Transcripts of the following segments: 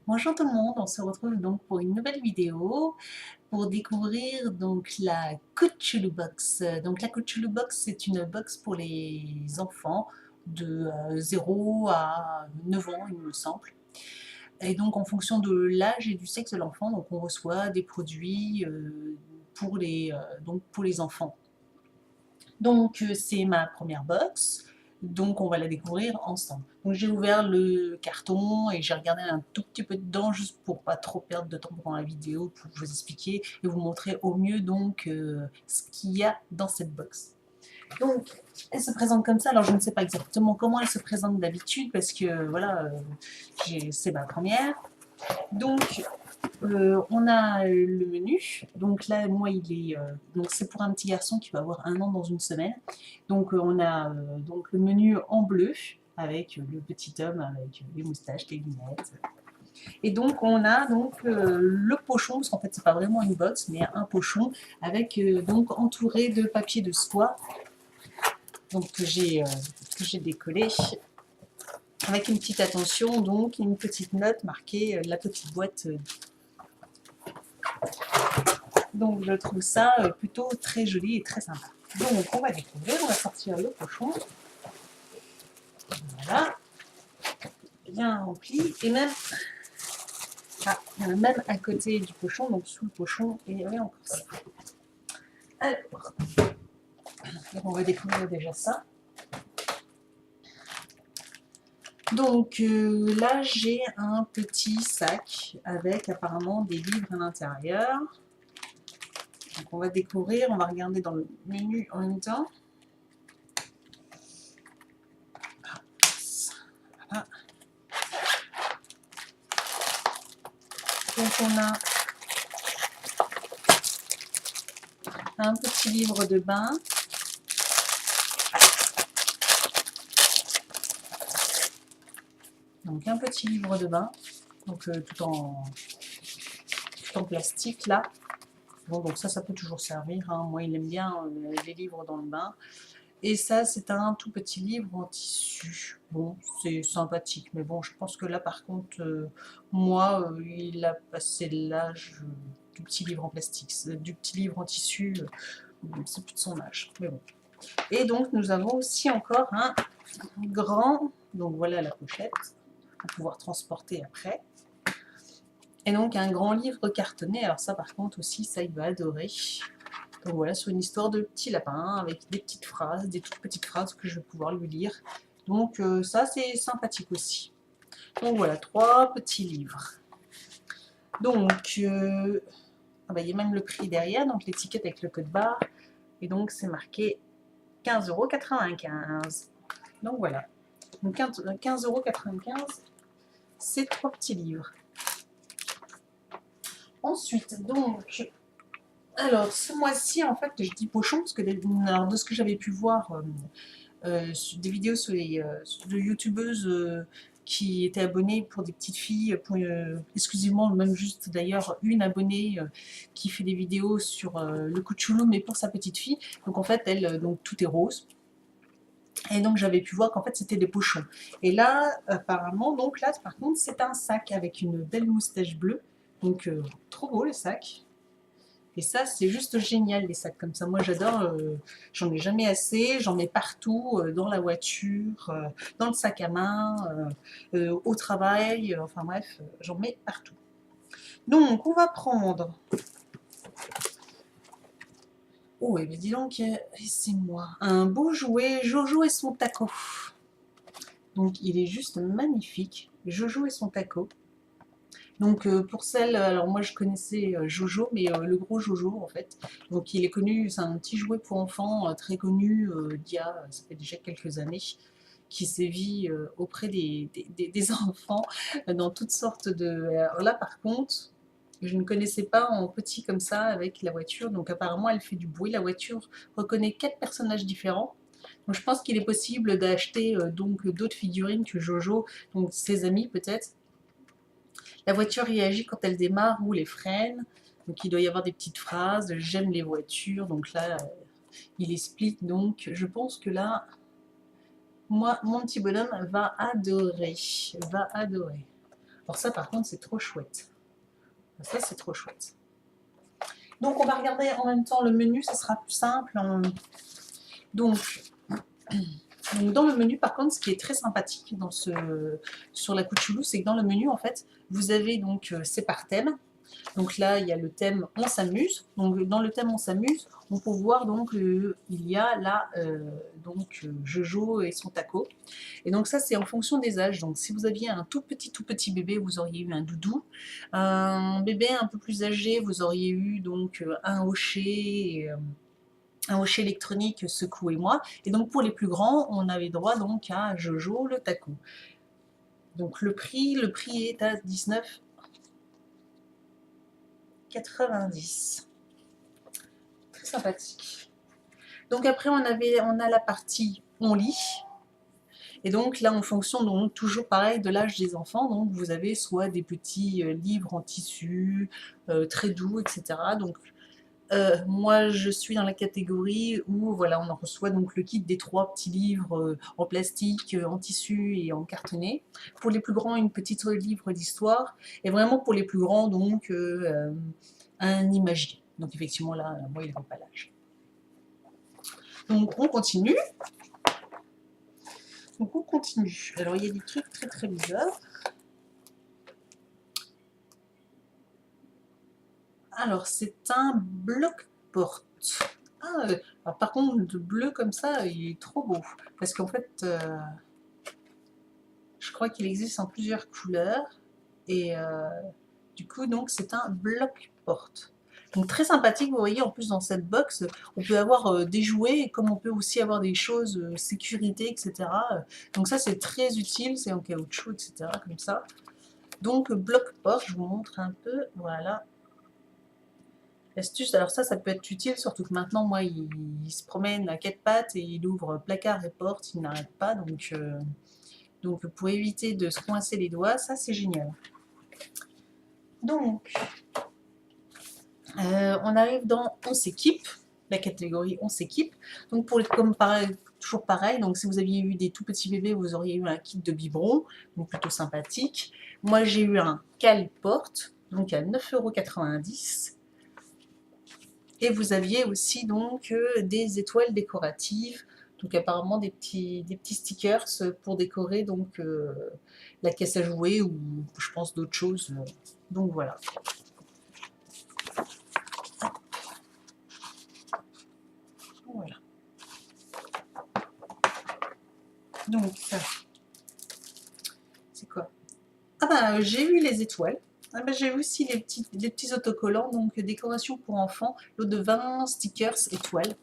Bonjour tout le monde, on se retrouve donc pour une nouvelle vidéo pour découvrir donc la Cthulhu Box. Donc la Cthulhu Box, c'est une box pour les enfants de 0 à 9 ans, il me semble. Et donc en fonction de l'âge et du sexe de l'enfant, donc on reçoit des produits donc pour les enfants. Donc c'est ma première box, donc on va la découvrir ensemble. Donc j'ai ouvert le carton et j'ai regardé un tout petit peu dedans juste pour pas trop perdre de temps pendant la vidéo pour vous expliquer et vous montrer au mieux donc ce qu'il y a dans cette box. Donc elle se présente comme ça, alors je ne sais pas exactement comment elle se présente d'habitude parce que voilà, c'est ma première. Donc on a le menu. Donc là, moi, donc c'est pour un petit garçon qui va avoir 1 an dans une semaine. Donc on a donc le menu en bleu avec le petit homme avec les moustaches, les lunettes. Et donc on a donc le pochon, parce qu'en fait c'est pas vraiment une box, mais un pochon avec donc entouré de papier de soie, donc que j'ai décollé avec une petite attention, donc une petite note marquée la petite boîte. Donc je trouve ça plutôt très joli et très sympa. Donc on va découvrir, on va sortir le pochon. Voilà, bien rempli. Et même, il y en a même à côté du pochon, donc sous le pochon, et il y avait encore ça. Alors, on va découvrir déjà ça. Donc là j'ai un petit sac avec apparemment des livres à l'intérieur. Donc on va découvrir, on va regarder dans le menu en même temps. Voilà. Donc on a un petit livre de bain. Donc un petit livre de bain, donc tout en plastique là. Bon, donc ça peut toujours servir, hein. Moi il aime bien les livres dans le bain. Et ça c'est un tout petit livre en tissu. Bon, c'est sympathique, mais bon, je pense que là par contre, moi, il a passé l'âge du petit livre en plastique. Du petit livre en tissu, c'est plus de son âge, mais bon. Et donc nous avons aussi encore un grand, donc voilà la pochette, pour pouvoir transporter après. Et donc un grand livre cartonné, alors ça par contre aussi, ça il va adorer. Donc voilà, sur une histoire de petit lapin, avec des petites phrases, des toutes petites phrases que je vais pouvoir lui lire. Donc ça c'est sympathique aussi. Donc voilà, 3 petits livres. Donc, ah bah, il y a même le prix derrière, donc l'étiquette avec le code barre. Et donc c'est marqué 15,95 €. Donc voilà, donc 15,95 €, c'est 3 petits livres. Ensuite, donc, alors ce mois-ci, en fait, je dis pochon, parce que de ce que j'avais pu voir sur des vidéos de youtubeuses qui étaient abonnées pour des petites filles, pour exclusivement, même juste d'ailleurs une abonnée qui fait des vidéos sur le Cthulhu, mais pour sa petite fille. Donc en fait, elle, donc tout est rose. Et donc j'avais pu voir qu'en fait c'était des pochons. Et là, apparemment, donc là par contre, c'est un sac avec une belle moustache bleue. Donc trop beau le sac. Et ça, c'est juste génial, les sacs comme ça. Moi, j'adore, j'en ai jamais assez, j'en mets partout, dans la voiture, dans le sac à main, au travail, enfin bref, j'en mets partout. Donc, on va prendre... Oh, et bien dis donc, c'est moi. Un beau jouet, Jojo et son taco. Donc, il est juste magnifique, Jojo et son taco. Donc pour celle, alors moi je connaissais Jojo, mais le gros Jojo en fait. Donc il est connu, c'est un petit jouet pour enfants très connu ça fait déjà quelques années, qui sévit auprès des enfants dans toutes sortes de... Alors là par contre, je ne connaissais pas en petit comme ça avec la voiture, donc apparemment elle fait du bruit, la voiture reconnaît 4 personnages différents. Donc je pense qu'il est possible d'acheter donc d'autres figurines que Jojo, donc ses amis peut-être. La voiture réagit quand elle démarre ou les freine. Donc il doit y avoir des petites phrases. J'aime les voitures. Donc là, il explique. Donc je pense que là, moi, mon petit bonhomme va adorer. Va adorer. Alors ça, par contre, c'est trop chouette. Ça, c'est trop chouette. Donc, on va regarder en même temps le menu, ça sera plus simple. Donc, dans le menu, par contre, ce qui est très sympathique sur la Kuchulu, c'est que dans le menu, en fait, vous avez donc, c'est par thème. Donc là, il y a le thème On s'amuse. Donc dans le thème On s'amuse, on peut voir donc il y a là Jojo et son taco. Et donc ça, c'est en fonction des âges. Donc si vous aviez un tout petit bébé, vous auriez eu un doudou. Un bébé un peu plus âgé, vous auriez eu donc un hocher électronique Secouez-moi. Et donc pour les plus grands, on avait droit donc à Jojo le taco. Donc le prix est à 19,90. Très sympathique. Donc après on a la partie on lit. Et donc là en fonction donc toujours pareil de l'âge des enfants, donc vous avez soit des petits livres en tissu très doux, etc. Donc moi je suis dans la catégorie où voilà on en reçoit donc le kit des 3 petits livres en plastique, en tissu et en cartonné. Pour les plus grands une petite livre d'histoire et vraiment pour les plus grands donc un imagier. Donc effectivement là moi il n'avait pas l'âge. Donc on continue. Alors il y a des trucs très très bizarres. Alors c'est un bloc-porte. Ah, alors, par contre le bleu comme ça il est trop beau. Parce qu'en fait je crois qu'il existe en plusieurs couleurs. Et du coup donc c'est un bloc-porte. Donc très sympathique, vous voyez, en plus dans cette box, on peut avoir des jouets, comme on peut aussi avoir des choses sécurité, etc. Donc ça c'est très utile, c'est en caoutchouc, etc. comme ça. Donc bloc-porte, je vous montre un peu, voilà. L'astuce, alors ça peut être utile, surtout que maintenant, moi, il se promène à 4 pattes et il ouvre placard et porte, il n'arrête pas, donc pour éviter de se coincer les doigts, ça c'est génial. Donc, on arrive dans On s'équipe, la catégorie On s'équipe. Donc toujours pareil, donc si vous aviez eu des tout petits bébés, vous auriez eu un kit de biberon, donc plutôt sympathique. Moi j'ai eu un cale-porte, donc à 9,90 €. Et vous aviez aussi donc des étoiles décoratives, donc apparemment des petits stickers pour décorer donc la caisse à jouer ou je pense d'autres choses. Donc voilà. Voilà. Donc ça, c'est quoi? Ah bah j'ai eu les étoiles. Ah bah, j'ai aussi les petits autocollants, donc décoration pour enfants, lot de 20 stickers étoiles.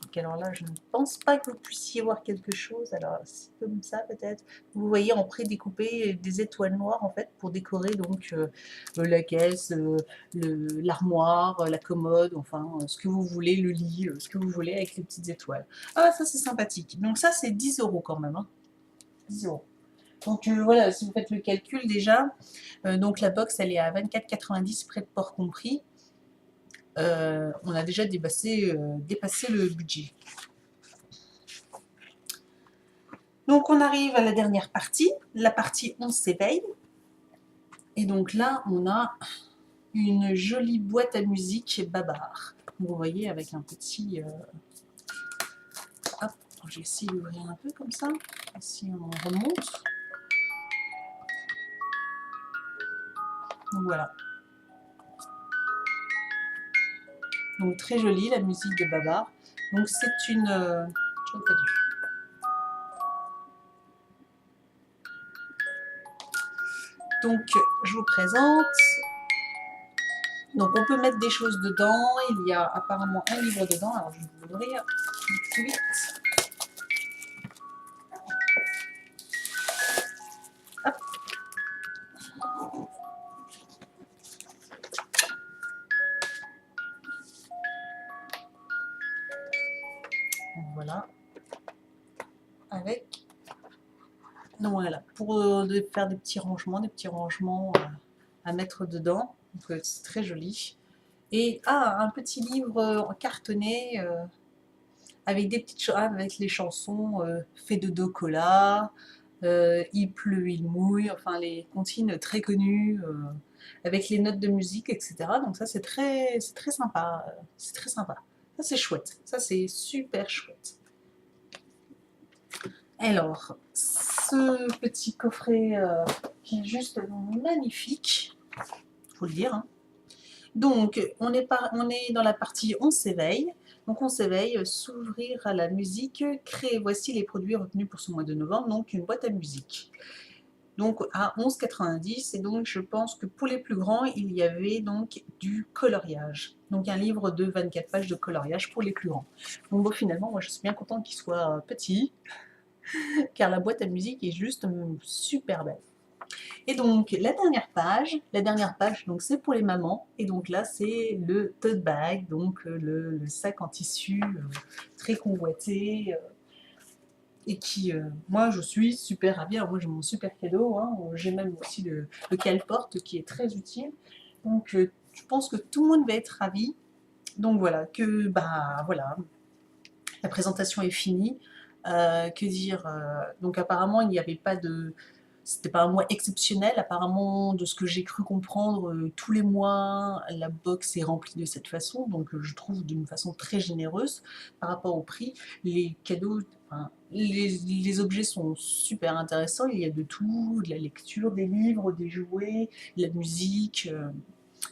Donc alors là, je ne pense pas que vous puissiez voir quelque chose. Alors c'est comme ça peut-être. Vous voyez en pré-découpé des étoiles noires en fait pour décorer donc la caisse, l'armoire, la commode, enfin ce que vous voulez, le lit, ce que vous voulez avec les petites étoiles. Ah ça c'est sympathique. Donc ça c'est 10 € quand même. Hein. 10 €. Donc voilà, si vous faites le calcul déjà, donc la box elle est à 24,90 frais de port compris. On a déjà dépassé le budget. Donc on arrive à la dernière partie, la partie on s'éveille. Et donc là on a une jolie boîte à musique Babar. Vous voyez avec un petit... Hop, je vais essayer d'ouvrir un peu comme ça. Ici on remonte. Donc voilà. Donc très jolie la musique de Babar. Donc c'est une... je n'ai pas dit. Donc je vous présente. Donc on peut mettre des choses dedans. Il y a apparemment un livre dedans. Alors je vais vous l'ouvrir tout de suite. Hop. Donc voilà. Avec. Donc voilà. Pour faire des petits rangements à mettre dedans. Donc c'est très joli. Et un petit livre en cartonné avec des petites avec les chansons Fait de Cola, Il pleut, il mouille, enfin les comptines très connues, avec les notes de musique, etc. Donc ça c'est très sympa, c'est très sympa. Ça c'est chouette, ça c'est super chouette. Alors, ce petit coffret qui est juste magnifique, faut le dire, hein. Donc, on est dans la partie on s'éveille. Donc, on s'éveille, s'ouvrir à la musique, créer, voici les produits retenus pour ce mois de novembre, donc une boîte à musique. Donc, à 11,90 et donc je pense que pour les plus grands, il y avait donc du coloriage. Donc, un livre de 24 pages de coloriage pour les plus grands. Donc, bon, finalement, moi je suis bien contente qu'il soit petit, car la boîte à musique est juste super belle. Et donc la dernière page donc c'est pour les mamans et donc là c'est le tote bag, donc le sac en tissu très convoité et qui, moi je suis super ravie. Alors moi j'ai mon super cadeau, hein, j'ai même aussi le cale-porte qui est très utile. Donc je pense que tout le monde va être ravi. Donc voilà, que bah voilà, la présentation est finie. Que dire donc apparemment il n'y avait pas de... C'était pas un mois exceptionnel, apparemment de ce que j'ai cru comprendre, tous les mois la box est remplie de cette façon, donc je trouve d'une façon très généreuse par rapport au prix. Les cadeaux, enfin, les objets sont super intéressants, il y a de tout, de la lecture, des livres, des jouets, de la musique,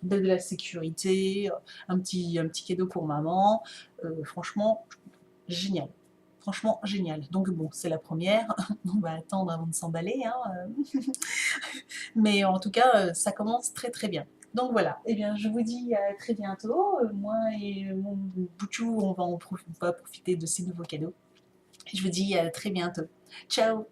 de la sécurité, un petit cadeau pour maman, franchement génial. Franchement, génial. Donc bon, c'est la première, on va attendre avant de s'emballer, hein. Mais en tout cas, ça commence très très bien. Donc voilà, eh bien je vous dis à très bientôt. Moi et mon Bouchou, on va profiter de ces nouveaux cadeaux. Je vous dis à très bientôt. Ciao!